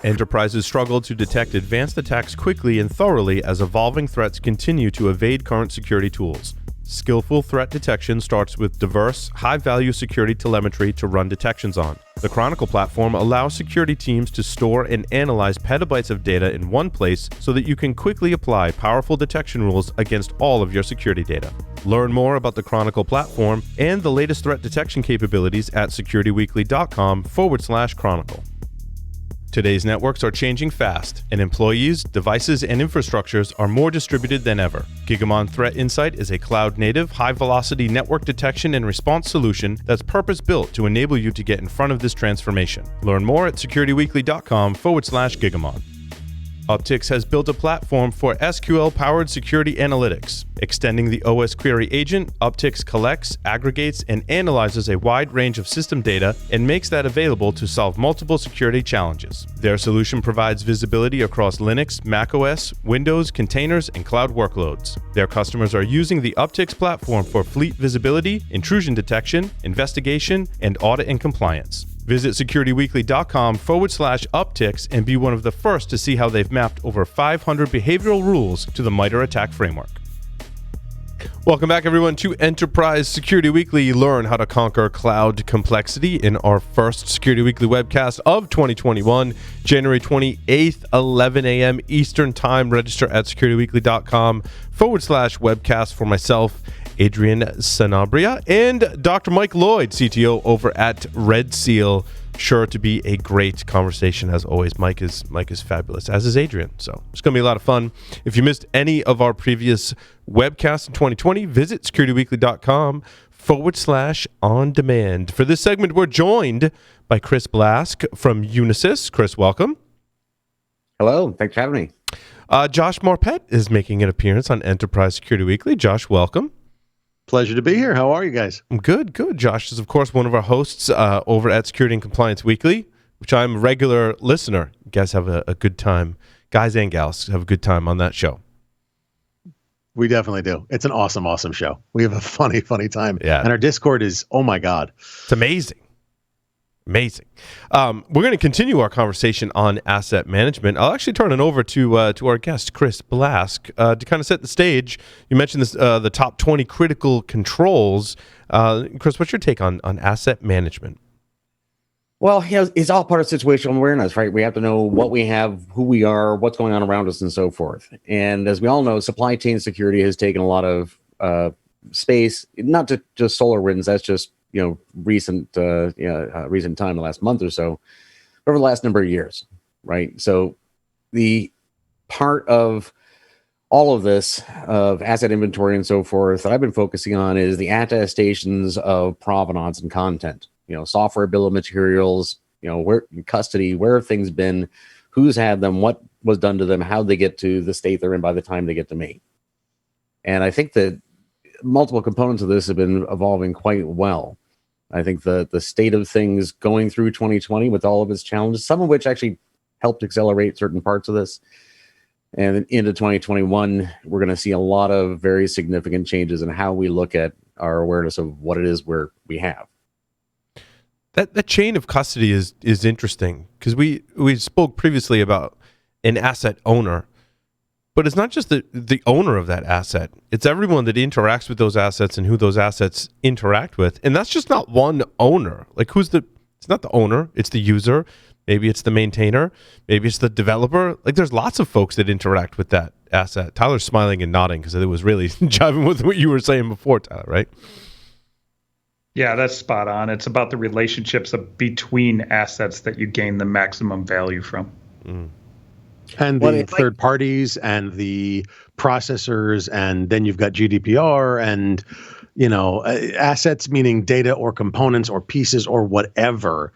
Enterprises struggle to detect advanced attacks quickly and thoroughly as evolving threats continue to evade current security tools. Skillful threat detection starts with diverse, high-value security telemetry to run detections on. The Chronicle platform allows security teams to store and analyze petabytes of data in one place so that you can quickly apply powerful detection rules against all of your security data. Learn more about the Chronicle platform and the latest threat detection capabilities at securityweekly.com/Chronicle. Today's networks are changing fast, and employees, devices, and infrastructures are more distributed than ever. GigaMon Threat Insight is a cloud-native, high-velocity network detection and response solution that's purpose-built to enable you to get in front of this transformation. Learn more at securityweekly.com/Gigamon. Uptycs has built a platform for SQL-powered security analytics. Extending the OS query agent, Uptycs collects, aggregates, and analyzes a wide range of system data and makes that available to solve multiple security challenges. Their solution provides visibility across Linux, macOS, Windows, containers, and cloud workloads. Their customers are using the Uptycs platform for fleet visibility, intrusion detection, investigation, and audit and compliance. Visit securityweekly.com/Uptycs and be one of the first to see how they've mapped over 500 behavioral rules to the MITRE ATT&CK framework. Welcome back, everyone, to Enterprise Security Weekly. Learn how to conquer cloud complexity in our first Security Weekly webcast of 2021, January 28th, 11 a.m. Eastern Time. Register at securityweekly.com/webcast for myself, Adrian Sanabria, and Dr. Mike Lloyd, CTO over at Red Seal. Sure to be a great conversation as always. Mike is fabulous, as is Adrian. So it's going to be a lot of fun. If you missed any of our previous webcasts in 2020, visit securityweekly.com/on-demand. For this segment, we're joined by Chris Blask from Unisys. Chris, welcome. Hello. Thanks for having me. Josh Marpet is making an appearance on Enterprise Security Weekly. Josh, welcome. Pleasure to be here. How are you guys? I'm good. Josh is, of course, one of our hosts over at Security and Compliance Weekly, which I'm a regular listener. You guys have a good time. Guys and gals have a good time on that show. We definitely do. It's an awesome, awesome show. We have a funny time. Yeah. And our Discord is, oh my God. It's amazing. We're going to continue our conversation on asset management. I'll actually turn it over to our guest, Chris Blask, to kind of set the stage. You mentioned this, the top 20 critical controls. Chris, what's your take on asset management? Well, it's all part of situational awareness, right? We have to know what we have, who we are, what's going on around us, and so forth. And as we all know, supply chain security has taken a lot of space, not just SolarWinds. That's just recent time, the last month or so, over the last number of years, right? So the part of all of this, of asset inventory and so forth, that I've been focusing on is the attestations of provenance and content. Software bill of materials, where custody, where have things been, who's had them, what was done to them, how they get to the state they're in by the time they get to me. And I think that multiple components of this have been evolving quite well. I think the state of things going through 2020 with all of its challenges, some of which actually helped accelerate certain parts of this. And into 2021, we're going to see a lot of very significant changes in how we look at our awareness of what it is we have. That chain of custody is interesting, because we spoke previously about an asset owner. But it's not just the owner of that asset. It's everyone that interacts with those assets and who those assets interact with. And that's just not one owner. Like, it's not the owner, it's the user. Maybe it's the maintainer. Maybe it's the developer. Like, there's lots of folks that interact with that asset. Tyler's smiling and nodding because it was really jiving with what you were saying before, Tyler, right? Yeah, that's spot on. It's about the relationships between assets that you gain the maximum value from. Mm. And the third parties and the processors, and then you've got GDPR and, assets, meaning data or components or pieces or whatever,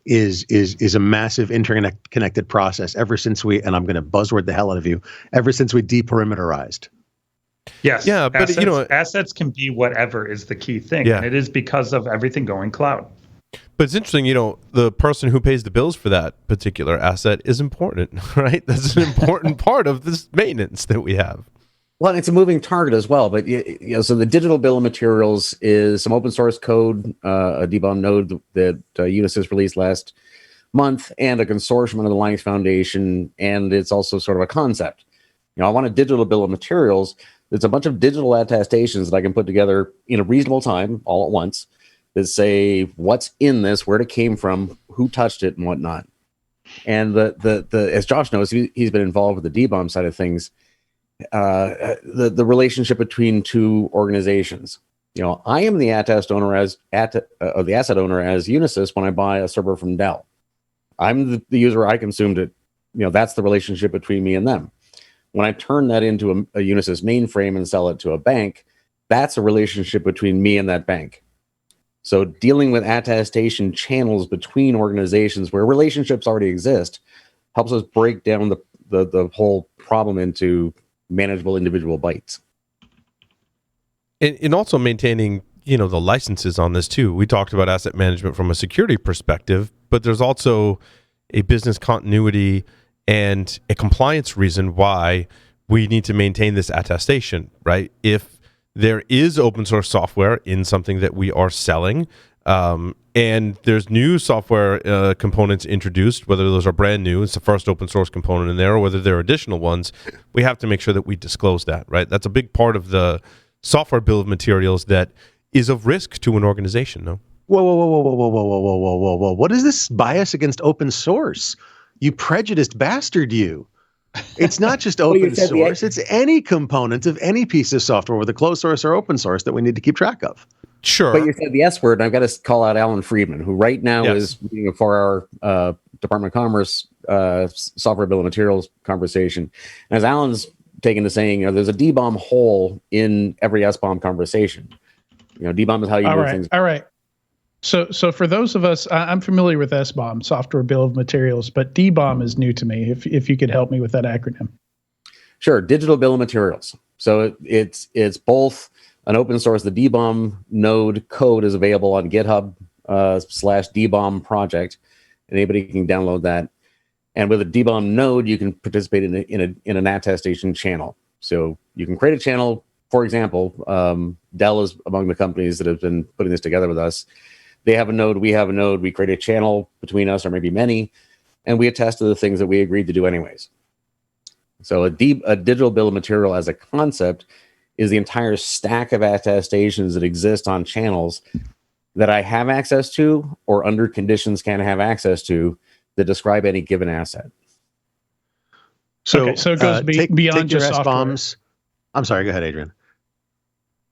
is a massive interconnected process ever since and I'm going to buzzword the hell out of you, ever since we deperimeterized. Yes. Yeah, but assets can be whatever is the key thing. Yeah. And it is because of everything going cloud. But it's interesting, the person who pays the bills for that particular asset is important, right? That's an important part of this maintenance that we have. Well, it's a moving target as well. But so the digital bill of materials is some open source code, a DBoM node that Unisys released last month, and a consortium under the Linux Foundation, and it's also sort of a concept. I want a digital bill of materials. It's a bunch of digital attestations that I can put together in a reasonable time, all at once, that say what's in this, where it came from, who touched it, and whatnot. And the as Josh knows, he's been involved with the DBoM side of things. The relationship between two organizations. I am the attest owner the asset owner as Unisys when I buy a server from Dell. I'm the user. I consumed it. That's the relationship between me and them. When I turn that into a Unisys mainframe and sell it to a bank, that's a relationship between me and that bank. So dealing with attestation channels between organizations where relationships already exist helps us break down the whole problem into manageable individual bytes. And also maintaining, the licenses on this too. We talked about asset management from a security perspective, but there's also a business continuity and a compliance reason why we need to maintain this attestation, right? If there is open source software in something that we are selling, and there's new software components introduced, whether those are brand new, it's the first open source component in there, or whether there are additional ones, we have to make sure that we disclose that, right? That's a big part of the software bill of materials that is of risk to an organization, no? Whoa. What is this bias against open source? You prejudiced bastard, you. It's not just open source. It's any component of any piece of software, whether closed source or open source, that we need to keep track of. Sure. But you said the S word, and I've got to call out Alan Friedman, who right now is leading a 4-hour Department of Commerce software bill of materials conversation. And as Alan's taken to saying, there's a DBoM hole in every SBoM conversation. DBoM is how you move things. All right. So for those of us, I'm familiar with SBoM, software bill of materials, but DBoM is new to me. If you could help me with that acronym. Sure, digital bill of materials. So it's both an open source. The DBoM node code is available on GitHub /DBoM project. Anybody can download that. And with a DBoM node, you can participate in an attestation channel. So you can create a channel. For example, Dell is among the companies that have been putting this together with us. They have a node, we have a node, we create a channel between us, or maybe many, and we attest to the things that we agreed to do anyways. So a digital bill of material as a concept is the entire stack of attestations that exist on channels that I have access to or under conditions can have access to that describe any given asset. So, so it goes beyond just software. I'm sorry, go ahead, Adrian.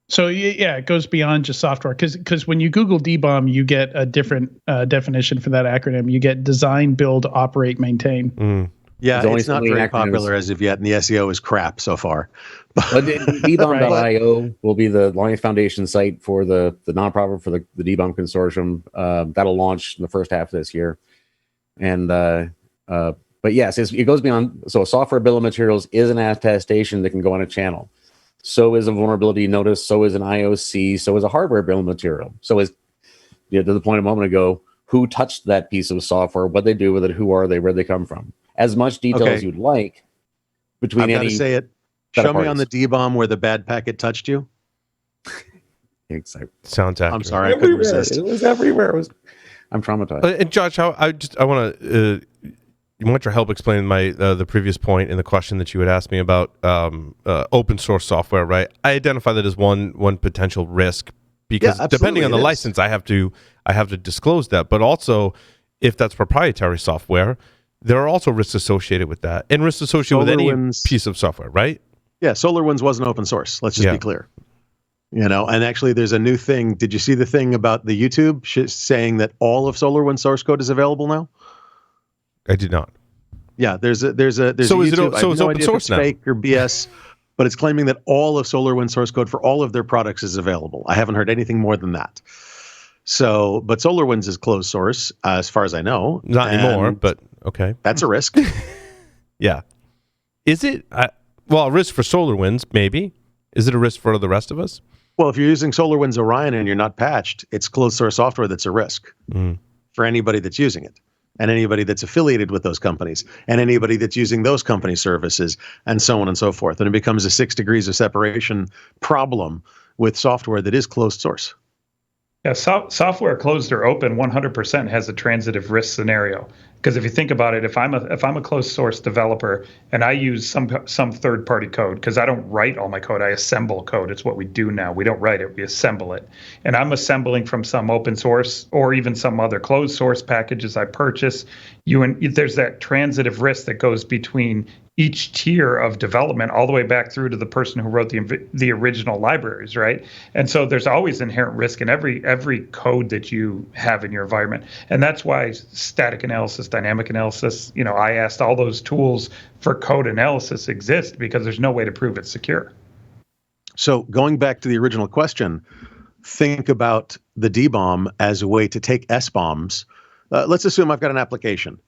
So it goes beyond just software, because when you Google DBoM, you get a different definition for that acronym. You get design, build, operate, maintain. Yeah, it's not very popular as of yet, and the SEO is crap so far. DBoM.io will be the Linux Foundation site for the nonprofit for the DBoM Consortium. That'll launch in the first half of this year. And but yes, it goes beyond. So a software bill of materials is an attestation that can go on a channel. So is a vulnerability notice. So is an IOC. So is a hardware bill of material. So is, to the point a moment ago, who touched that piece of software, what they do with it, who are they, where they come from. As much detail as you'd like between I've got to say it. Show me on the DBoM where the bad packet touched you. Sounds accurate. I'm sorry, I couldn't resist. It was everywhere. I'm traumatized. And Josh, I want to you want your help explaining the previous point in the question that you had asked me about open source software, right? I identify that as one potential risk because depending on the license, I have to disclose that. But also, if that's proprietary software, there are also risks associated with that, and risks associated with any piece of software, right? Yeah, SolarWinds wasn't open source. Let's just be clear. And actually, there's a new thing. Did you see the thing about the YouTube saying that all of SolarWinds source code is available now? I did not. Yeah, there's a so is YouTube, it so it's open source now? Fake or BS, but it's claiming that all of SolarWinds source code for all of their products is available. I haven't heard anything more than that. So, but SolarWinds is closed source as far as I know. Not anymore, but okay, that's a risk. Yeah, is it? A risk for SolarWinds, maybe. Is it a risk for the rest of us? Well, if you're using SolarWinds Orion and you're not patched, it's closed source software that's a risk for anybody that's using it. And anybody that's affiliated with those companies, and anybody that's using those company services, and so on and so forth. And it becomes a 6 degrees of separation problem with software that is closed source. Yeah, software closed or open 100% has a transitive risk scenario. Because if you think about it, if I'm a closed source developer and I use some third party code, because I don't write all my code, I assemble code. It's what we do now. We don't write it, we assemble it. And I'm assembling from some open source or even some other closed source packages I purchase. There's that transitive risk that goes between each tier of development all the way back through to the person who wrote the original libraries, right? And so there's always inherent risk in every code that you have in your environment. And that's why static analysis, dynamic analysis, I asked all those tools for code analysis exist because there's no way to prove it's secure. So going back to the original question, think about the DBoM as a way to take SBoMs. Let's assume I've got an application.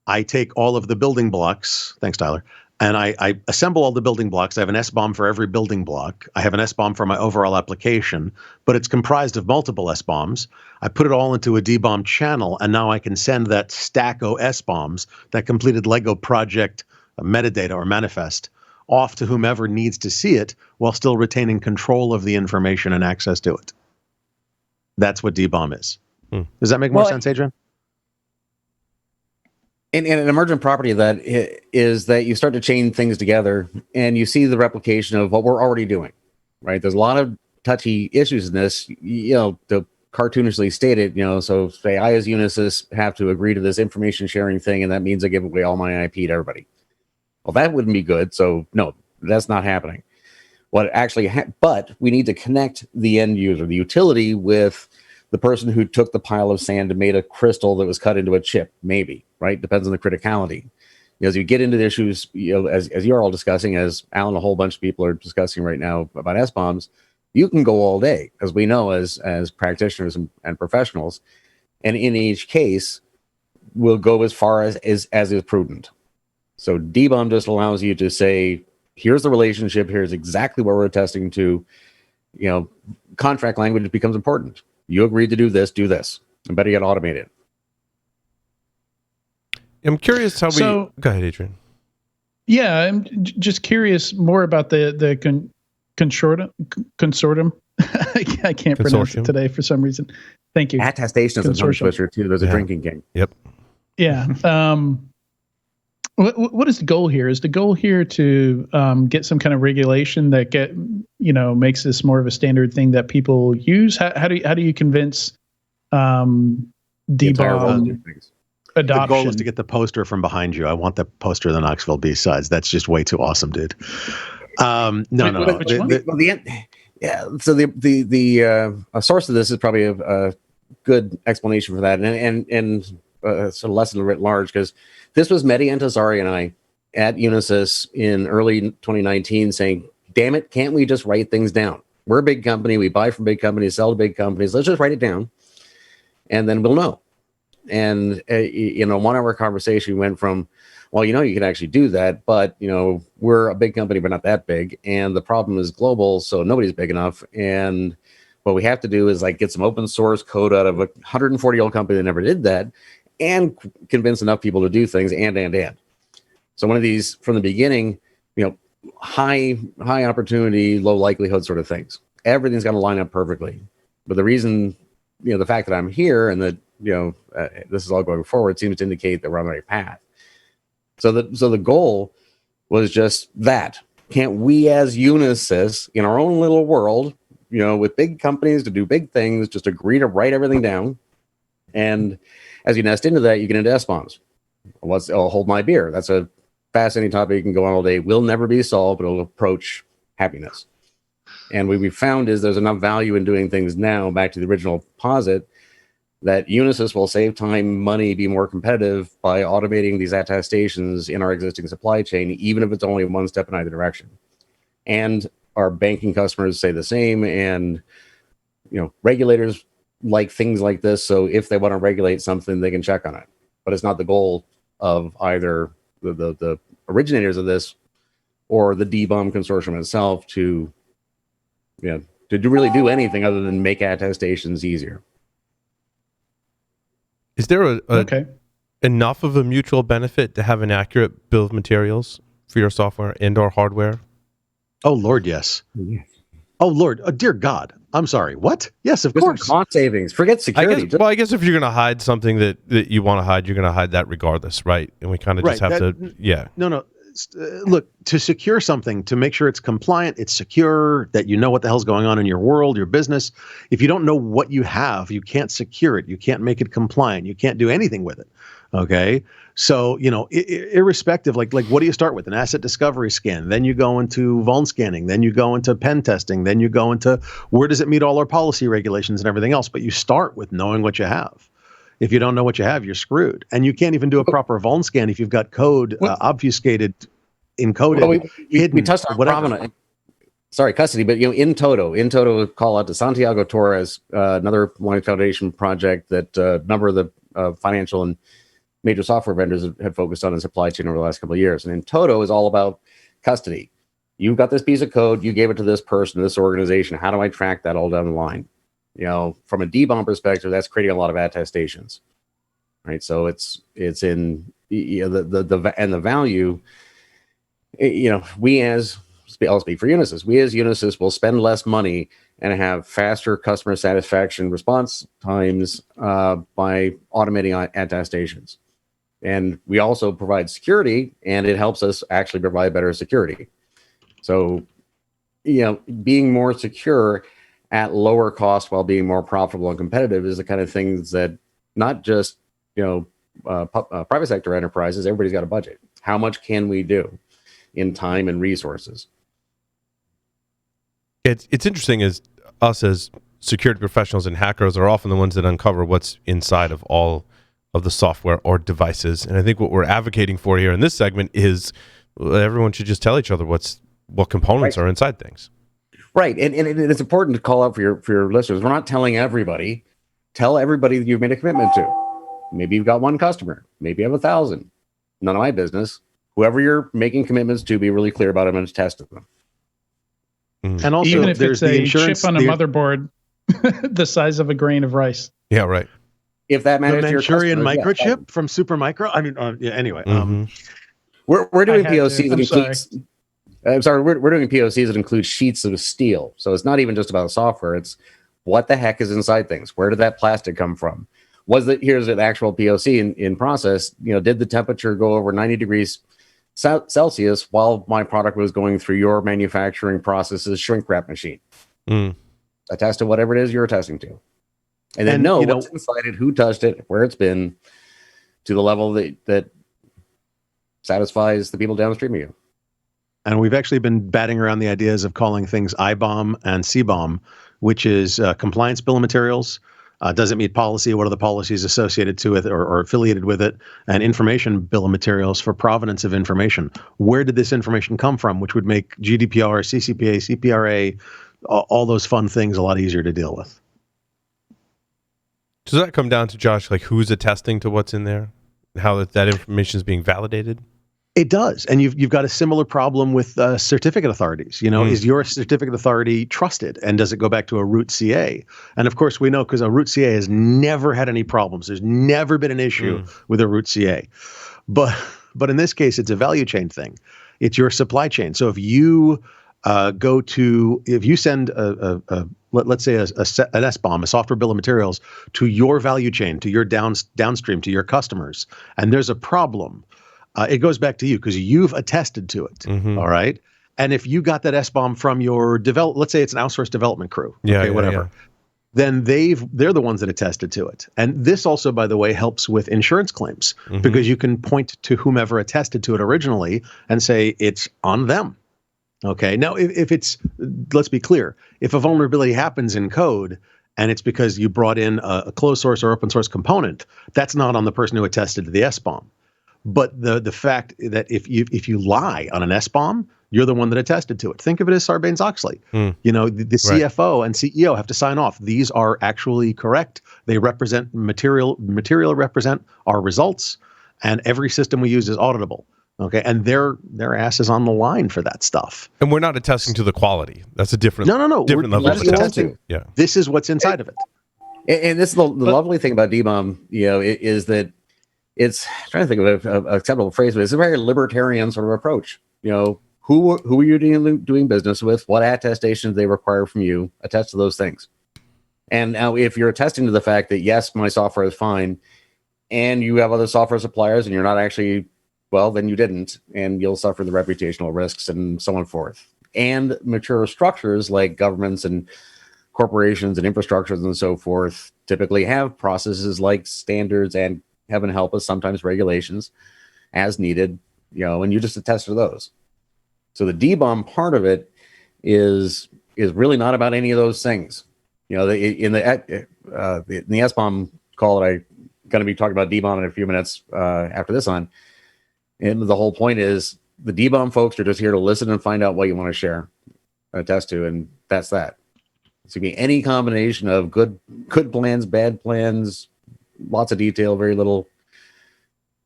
I take all of the building blocks, thanks, Tyler, and I assemble all the building blocks. I have an SBoM for every building block. I have an SBoM for my overall application, but it's comprised of multiple SBoMs. I put it all into a DBoM channel, and now I can send that stack of SBoMs, that completed Lego project metadata or manifest, off to whomever needs to see it while still retaining control of the information and access to it. That's what DBoM is. Does that make more sense, Adrian? And an emergent property of that is that you start to chain things together and you see the replication of what we're already doing, right? There's a lot of touchy issues in this, to cartoonishly state it, so say I as Unisys have to agree to this information sharing thing, and that means I give away all my IP to everybody. Well, that wouldn't be good. So no, that's not happening. What actually, but we need to connect the end user, the utility, with the person who took the pile of sand and made a crystal that was cut into a chip, maybe, right? Depends on the criticality. As you get into the issues, as you're all discussing, as Alan, a whole bunch of people are discussing right now about SBoMs, you can go all day, as we know, as practitioners and professionals. And in each case, we'll go as far as is prudent. So DBoM just allows you to say, here's the relationship, here's exactly where we're attesting to. Contract language becomes important. You agreed to do this, and better yet, automate it. I'm curious how go ahead, Adrian. Yeah, I'm just curious more about the consortium. I can't pronounce it today for some reason. Thank you. Attestation is a tongue twister too. There's a drinking game. Yep. Yeah. What is the goal here? Is the goal here to get some kind of regulation that makes this more of a standard thing that people use? How do you convince DBoM adoption? The goal is to get the poster from behind you. I want the poster of the Knoxville B-sides. That's just way too awesome, dude. No. So the source of this is probably a good explanation for that, and sort of lesson writ large, because this was Mehdi Antasari and I at Unisys in early 2019 saying, damn it, can't we just write things down? We're a big company. We buy from big companies, sell to big companies. Let's just write it down, and then we'll know. And, 1 hour conversation went from, well, you can actually do that, but, we're a big company, but not that big. And the problem is global, so nobody's big enough. And what we have to do is get some open source code out of a 140-year-old company that never did that, and convince enough people to do things, and. So one of these from the beginning, high opportunity, low likelihood sort of things. Everything's got to line up perfectly. But the reason, the fact that I'm here and that, this is all going forward seems to indicate that we're on the right path. So the goal was just that. Can't we as Unisys, in our own little world, with big companies to do big things, just agree to write everything down? And as you nest into that, you get into SBoMs. I'll hold my beer. That's a fascinating topic. You can go on all day. Will never be solved, but it'll approach happiness. And what we found is there's enough value in doing things now, back to the original posit, that Unisys will save time, money, be more competitive by automating these attestations in our existing supply chain, even if it's only one step in either direction. And our banking customers say the same. And, regulators like things like this. So if they want to regulate something, they can check on it. But it's not the goal of either the originators of this or the DBoM Consortium itself to really do anything other than make attestations easier. Is there enough of a mutual benefit to have an accurate bill of materials for your software and or hardware? Oh, Lord, yes. Oh Lord, oh, dear God, I'm sorry. What? Yes, of course. Cost savings. Forget security. I guess if you're going to hide something that you want to hide, you're going to hide that regardless, right? And we kind of just have to, yeah. No. Look, to secure something, to make sure it's compliant, it's secure, that you know what the hell's going on in your world, your business. If you don't know what you have, you can't secure it. You can't make it compliant. You can't do anything with it. Okay. So, irrespective, like what do you start with? An asset discovery scan. Then you go into vuln scanning. Then you go into pen testing. Then you go into where does it meet all our policy regulations and everything else. But you start with knowing what you have. If you don't know what you have, you're screwed. And you can't even do a proper vuln scan if you've got code obfuscated, encoded, hidden. We touched on provenance. Sorry, custody, but in toto, call out to Santiago Torres, another Linux Foundation project that a number of the financial and major software vendors have focused on in supply chain over the last couple of years. And in toto is all about custody. You've got this piece of code, you gave it to this person, this organization. How do I track that all down the line? From a DBoM perspective, that's creating a lot of attestations, right? So it's in the value. I'll speak for Unisys. We as Unisys will spend less money and have faster customer satisfaction response times by automating attestations. And we also provide security, and it helps us actually provide better security. So, being more secure at lower cost while being more profitable and competitive is the kind of things that not just, private sector enterprises, everybody's got a budget. How much can we do in time and resources? It's interesting as us as security professionals and hackers are often the ones that uncover what's inside of all of the software or devices. And I think what we're advocating for here in this segment is everyone should just tell each other what components are inside things. Right. And it's important to call out for your listeners. We're not telling everybody. Tell everybody that you've made a commitment to. Maybe you've got one customer. Maybe you have 1,000. None of my business. Whoever you're making commitments to, be really clear about them and test them. And also, even if there's it's the a insurance, chip on a motherboard the size of a grain of rice. Yeah, right. If that matters the to your Manchurian customer, microchip from Supermicro. I mean, anyway. We're doing I had POCs to. that includes. I'm sorry, we're doing POCs that include sheets of steel. So it's not even just about software. It's what the heck is inside things. Where did that plastic come from? Here's an actual POC in process. Did the temperature go over 90 degrees Celsius while my product was going through your manufacturing process's shrink wrap machine? I tested whatever it is you're testing to. And then what's inside it, who touched it, where it's been, to the level that satisfies the people downstream of you. And we've actually been batting around the ideas of calling things IBoM and SBoM, which is compliance bill of materials. Does it meet policy? What are the policies associated to it or affiliated with it? And information bill of materials for provenance of information. Where did this information come from? Which would make GDPR, CCPA, CPRA, all those fun things a lot easier to deal with. Does that come down to, Josh, like who's attesting to what's in there? How that information is being validated? It does. And you've got a similar problem with certificate authorities. Is your certificate authority trusted? And does it go back to a root CA? And of course, we know because a root CA has never had any problems. There's never been an issue with a root CA. But in this case, it's a value chain thing. It's your supply chain. So if you send let's say an SBoM, a software bill of materials, to your value chain, to your downstream, to your customers, and there's a problem, it goes back to you because you've attested to it. All right. And if you got that SBoM from your let's say it's an outsourced development crew, whatever, then they're the ones that attested to it. And this also, by the way, helps with insurance claims because you can point to whomever attested to it originally and say it's on them. Okay. Now, if let's be clear, if a vulnerability happens in code and it's because you brought in a closed source or open source component, that's not on the person who attested to the SBoM. But the fact that if you lie on an SBoM, you're the one that attested to it. Think of it as Sarbanes-Oxley. The CFO and CEO have to sign off. These are actually correct. They represent material represent our results, and every system we use is auditable. Okay, and their ass is on the line for that stuff. And we're not attesting to the quality. That's a different different level of attesting. Yeah, this is what's inside of it. And this is the lovely thing about DBoM, is that it's I'm trying to think of an acceptable phrase, but it's a very libertarian sort of approach. who are you doing business with, what attestations they require from you, attest to those things. And now if you're attesting to the fact that, yes, my software is fine, and you have other software suppliers and you're not actually, well, then you didn't, and you'll suffer the reputational risks and so on forth. And mature structures like governments and corporations and infrastructures and so forth typically have processes like standards and, heaven help us, sometimes regulations as needed, and you just attest to those. So the DBoM part of it is really not about any of those things. In the SBoM call that I'm going to be talking about DBoM in a few minutes after this on, and the whole point is the DBoM folks are just here to listen and find out what you want to share, attest to, and that's that. It's going to be any combination of good plans, bad plans, lots of detail, very little.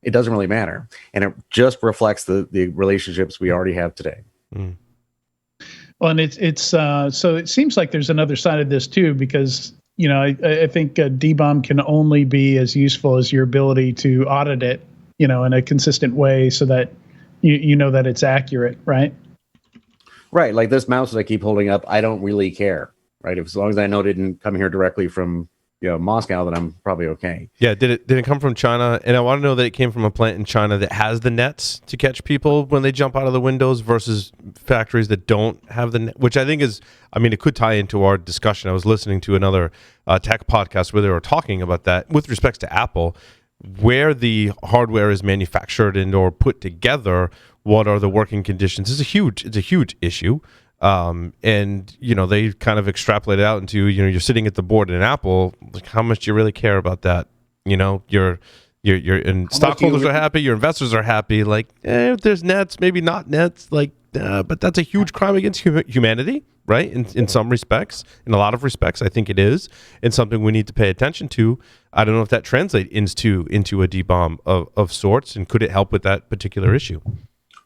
It doesn't really matter, and it just reflects the relationships we already have today. Mm. Well, and it's so it seems like there's another side of this too, because I think DBoM can only be as useful as your ability to audit it, in a consistent way, so that you know that it's accurate, right? Right. Like this mouse that I keep holding up, I don't really care, right? As long as I know it didn't come here directly from Moscow, then I'm probably okay. Yeah, did it come from China? And I want to know that it came from a plant in China that has the nets to catch people when they jump out of the windows versus factories that don't have the net, which I think is, it could tie into our discussion. I was listening to another tech podcast where they were talking about that with respects to Apple, where the hardware is manufactured and or put together. What are the working conditions? It's a huge issue. And they kind of extrapolate it out into, you're sitting at the board in Apple, like how much do you really care about that? Your and stockholders are happy, your investors are happy. Like, if there's nets, maybe not nets, but that's a huge crime against humanity, right? In some respects, in a lot of respects, I think it is, and something we need to pay attention to. I don't know if that translates into a DBoM of sorts, and could it help with that particular issue?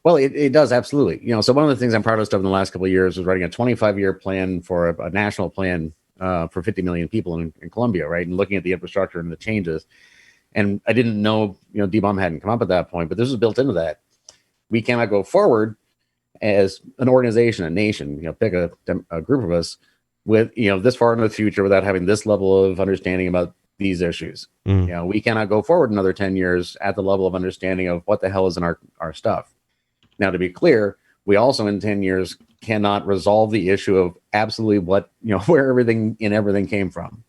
Well, it does, absolutely. So one of the things I'm proudest of in the last couple of years was writing a 25-year plan for a national plan for 50 million people in Colombia, right? And looking at the infrastructure and the changes. And I didn't know, DBoM hadn't come up at that point, but this was built into that. We cannot go forward as an organization, a nation, pick a group of us with, this far into the future without having this level of understanding about these issues. We cannot go forward another 10 years at the level of understanding of what the hell is in our stuff. Now, to be clear, we also in 10 years cannot resolve the issue of absolutely what, where everything came from.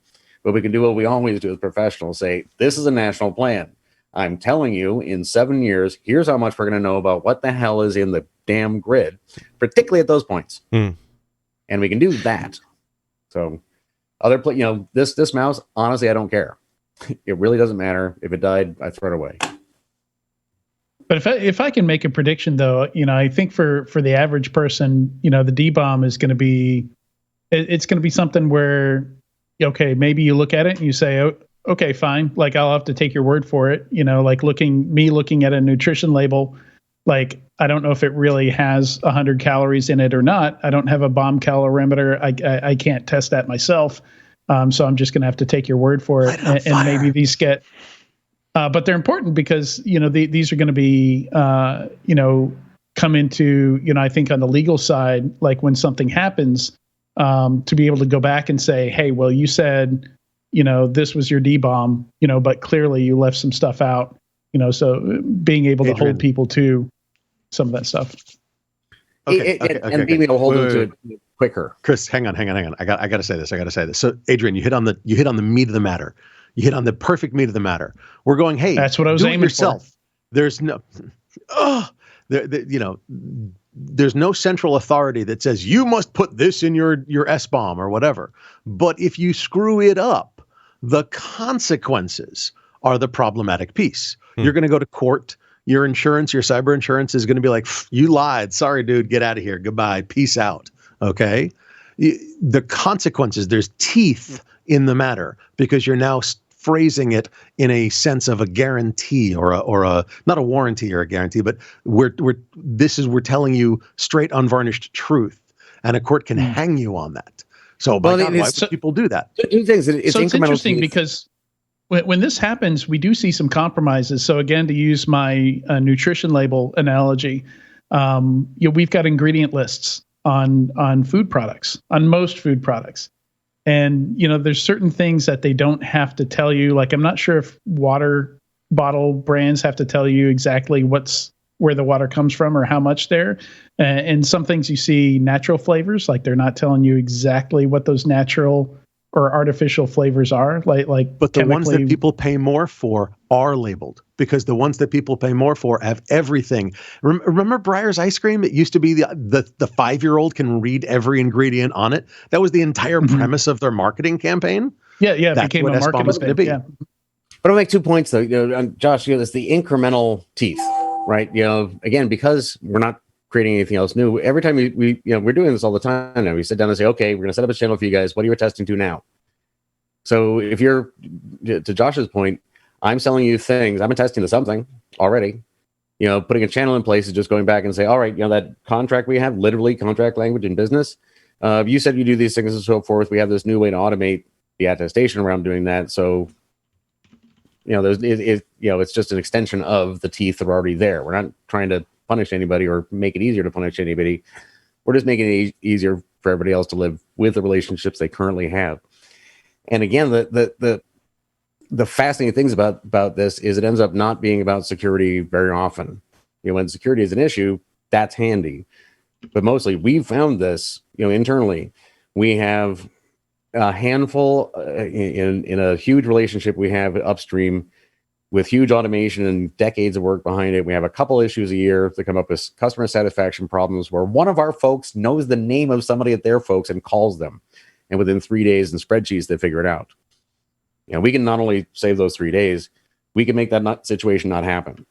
But we can do what we always do as professionals, say, this is a national plan. I'm telling you, in 7 years, here's how much we're going to know about what the hell is in the damn grid, particularly at those points. And we can do that. So this mouse, honestly, I don't care. It really doesn't matter. If it died, I throw it away. But if I can make a prediction, though, I think for the average person, the DBoM is going to be, it's going to be something where, okay, maybe you look at it and you say, oh, okay, fine. Like, I'll have to take your word for it. Like looking at a nutrition label, like, I don't know if it really has 100 calories in it or not. I don't have a BoM calorimeter. I can't test that myself. So I'm just going to have to take your word for it. And maybe these get... but they're important because, these are going to be, come into, I think on the legal side, like when something happens, to be able to go back and say, hey, well, you said, this was your DBoM, but clearly you left some stuff out, so being able to hold people to some of that stuff. And being able to hold them to it quicker. Chris, hang on. I got to say this. So Adrian, you hit on the meat of the matter. You hit on the perfect meat of the matter. We're going, hey, that's what I was aiming yourself. For. There's no, there's no central authority that says you must put this in your SBoM or whatever. But if you screw it up, the consequences are the problematic piece. You're going to go to court. Your insurance, your cyber insurance is going to be like, you lied. Sorry, dude. Get out of here. Goodbye. Peace out. Okay. The consequences, there's teeth in the matter because you're now phrasing it in a sense of a guarantee or a not a warranty or a guarantee, but we're telling you straight unvarnished truth, and a court can hang you on that. So, why would people do that? Two things. It's interesting because when this happens, we do see some compromises. So again, to use my nutrition label analogy, we've got ingredient lists on food products, on most food products. And, there's certain things that they don't have to tell you. Like, I'm not sure if water bottle brands have to tell you exactly where the water comes from or how much there. And some things you see natural flavors, like they're not telling you exactly what those natural or artificial flavors are. But the ones that people pay more for are labeled, because the ones that people pay more for have everything. Remember Breyer's ice cream? It used to be the 5-year-old can read every ingredient on it. That was the entire premise of their marketing campaign. Yeah, That's it became what a SBoM marketing is going to be. Yeah. But I'll make 2 points though. Josh, it's the incremental teeth, right? Again, because we're not creating anything else new. Every time we're doing this all the time now. We sit down and say, okay, we're going to set up a channel for you guys. What are you attesting to now? So if you're, to Josh's point, I'm selling you things, I'm attesting to something already. Putting a channel in place is just going back and say, all right, that contract we have, literally contract language in business. You said you do these things and so forth. We have this new way to automate the attestation around doing that. So, it's just an extension of the teeth that are already there. We're not trying to punish anybody or make it easier to punish anybody. We're just making it easier for everybody else to live with the relationships they currently have. And again, the fascinating things about this is it ends up not being about security very often. When security is an issue, that's handy. But mostly we've found this, internally. We have a handful in a huge relationship we have upstream with huge automation and decades of work behind it. We have a couple issues a year that come up with customer satisfaction problems where one of our folks knows the name of somebody at their folks and calls them. And within 3 days in spreadsheets, they figure it out. We can not only save those 3 days, we can make that situation not happen.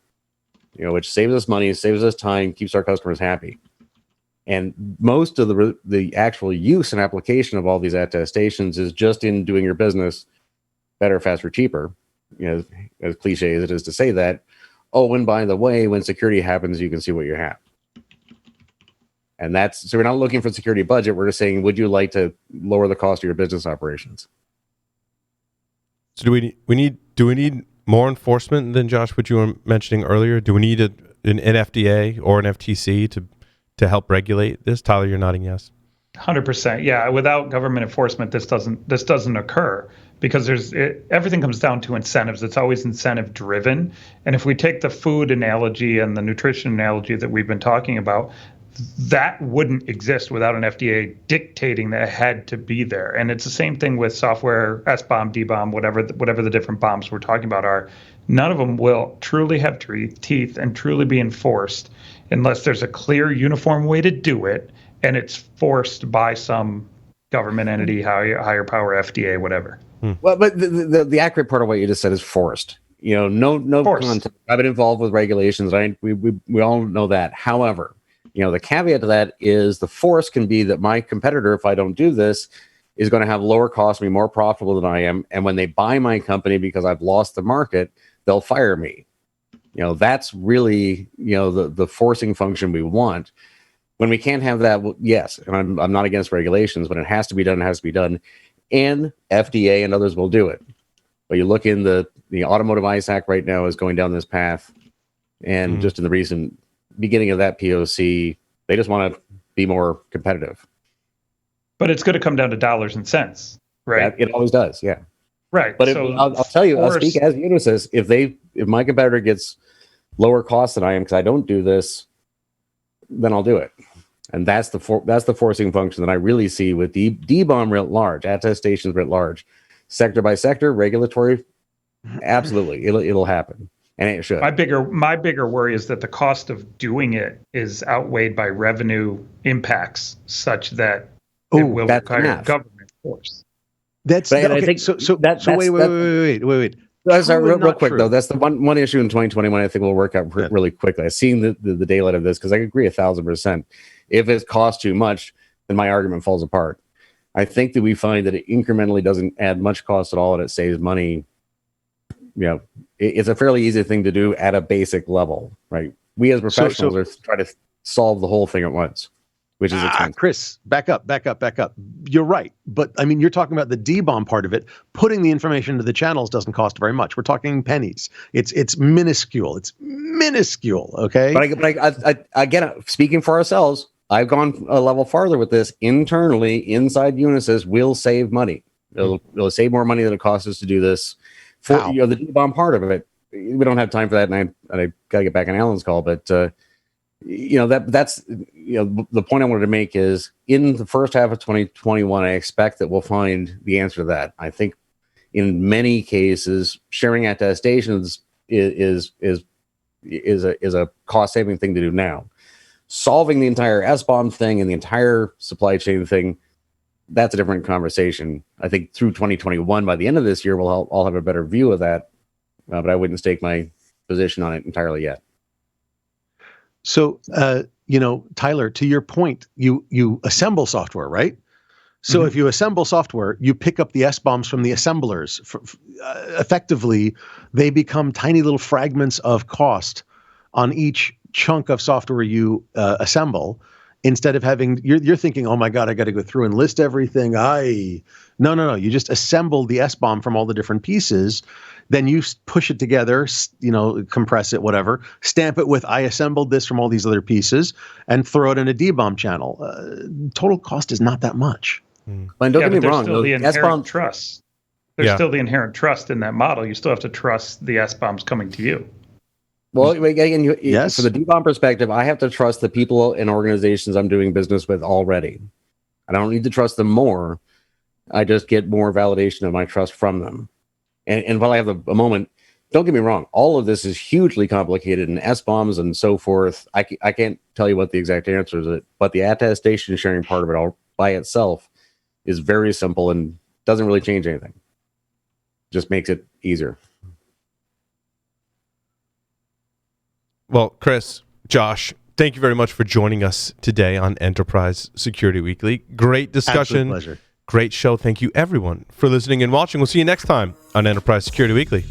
Which saves us money, saves us time, keeps our customers happy. And most of the actual use and application of all these attestations is just in doing your business better, faster, cheaper. As cliche as it is to say that. Oh, and by the way, when security happens, you can see what you have. And so we're not looking for security budget. We're just saying, would you like to lower the cost of your business operations? So do we need more enforcement than Josh, what you were mentioning earlier? Do we need an FDA or an FTC to help regulate this? Tyler, you're nodding yes. 100%. Yeah. Without government enforcement, this doesn't occur, because everything comes down to incentives. It's always incentive driven. And if we take the food analogy and the nutrition analogy that we've been talking about, that wouldn't exist without an FDA dictating that it had to be there. And it's the same thing with software, SBoM, DBoM, whatever the different bombs we're talking about are. None of them will truly have teeth and truly be enforced unless there's a clear, uniform way to do it, and it's forced by some government entity, higher power, FDA, whatever. Well, but the accurate part of what you just said is forced. No content. I've been involved with regulations. We all know that. However, the caveat to that is the force can be that my competitor, if I don't do this, is going to have lower cost, be more profitable than I am. And when they buy my company because I've lost the market, they'll fire me. That's really, the forcing function we want. When we can't have that, well, yes, and I'm not against regulations. When it has to be done, it has to be done. And FDA and others will do it. But you look in the Automotive ICE Act right now is going down this path. And just in the recent beginning of that POC, they just want to be more competitive. But it's going to come down to dollars and cents, right? It always does, yeah. Right. But I'll tell you, I'll speak as Unisys. If my competitor gets lower costs than I am because I don't do this, then I'll do it. And that's the forcing function that I really see with DBoM writ large, attestations writ large, sector by sector, regulatory. Absolutely, it'll happen. And it should. My bigger worry is that the cost of doing it is outweighed by revenue impacts, such that it will require government force. That's okay. I think so. Wait. Real quick though, that's the one issue in 2021 I think will work out really quickly. I've seen the daylight of this because I agree 1,000%. If it costs too much, then my argument falls apart. I think that we find that it incrementally doesn't add much cost at all, and it saves money. It's a fairly easy thing to do at a basic level, right? We as professionals are trying to solve the whole thing at once. which is expensive. Chris, back up. You're right. But I mean, you're talking about the DBoM part of it. Putting the information into the channels doesn't cost very much. We're talking pennies. It's minuscule. It's minuscule. Okay. But I again, speaking for ourselves, I've gone a level farther with this. Internally, inside Unisys, we'll save money. It'll save more money than it costs us to do this. For the DBoM part of it, we don't have time for that, and I gotta get back on Alan's call, but that's the point I wanted to make is in the first half of 2021, I expect that we'll find the answer to that. I think in many cases, sharing attestations is a cost saving thing to do now. Solving the entire SBoM thing and the entire supply chain thing, that's a different conversation. I think through 2021, by the end of this year, we'll all have a better view of that. But I wouldn't stake my position on it entirely yet. So, Tyler, to your point, you assemble software, right? So if you assemble software, you pick up the SBoMs from the assemblers. Effectively, they become tiny little fragments of cost on each chunk of software you assemble. Instead of having, you're thinking, oh my God, I got to go through and list everything. No. You just assemble the SBoM from all the different pieces. Then you push it together, compress it, whatever, stamp it with, I assembled this from all these other pieces, and throw it in a DBoM channel. Total cost is not that much. And don't get me wrong, still the inherent SBoM trust. There's still the inherent trust in that model. You still have to trust the SBoMs coming to you. Well, again, Yes. For the DBoM perspective, I have to trust the people and organizations I'm doing business with already. I don't need to trust them more. I just get more validation of my trust from them. And while I have a moment, don't get me wrong, all of this is hugely complicated in SBoMs and so forth. I can't tell you what the exact answer is, but the attestation sharing part of it all by itself is very simple and doesn't really change anything. Just makes it easier. Well, Chris, Josh, thank you very much for joining us today on Enterprise Security Weekly. Great discussion. Absolute pleasure. Great show. Thank you, everyone, for listening and watching. We'll see you next time on Enterprise Security Weekly.